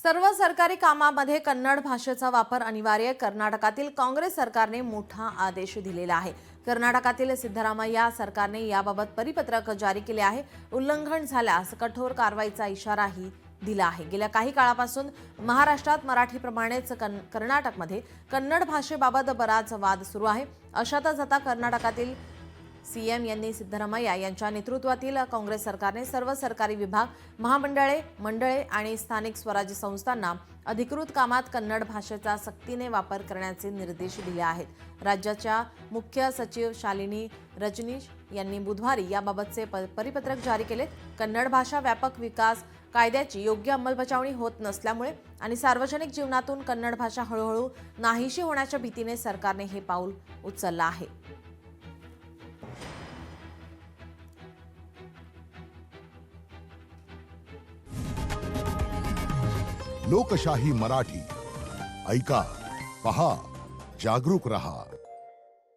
सर्व सरकारी कामामध्ये कन्नड भाषेचा वापर अनिवार्य कर्नाटकातील काँग्रेस सरकारने मोठा आदेश दिलेला आहे। कर्नाटकातील सिद्धरामय्या सरकारने याबाबत परिपत्रक जारी केले आहे। उल्लंघन झाल्यास कठोर कारवाईचा इशाराही दिला आहे। गेल्या काही काळापासून महाराष्ट्रात मराठीप्रमाणेच कर्नाटकमध्ये कन्नड भाषेबाबत बराच वाद सुरू आहे। अशातच आता कर्नाटकातील सीएम यांनी सिद्धरामय्या यांच्या नेतृत्वातील काँग्रेस सरकारने सर्व सरकारी विभाग, महामंडळे, मंडळे आणि स्थानिक स्वराज्य संस्थांना अधिकृत कामात कन्नड भाषेचा सक्तीने वापर करण्याचे निर्देश दिले आहेत। राज्याच्या मुख्य सचिव शालिनी रजनीश यांनी बुधवारी याबाबतचे परिपत्रक जारी केले। कन्नड भाषा व्यापक विकास कायद्याची योग्य अंमलबजावणी होत नसल्यामुळे आणि सार्वजनिक जीवनातून कन्नड भाषा हळूहळू नाहीशी होण्याच्या भीतीने सरकारने हे पाऊल उचलले आहे। लोकशाही मराठी ऐका, पहा, जागरूक रहा।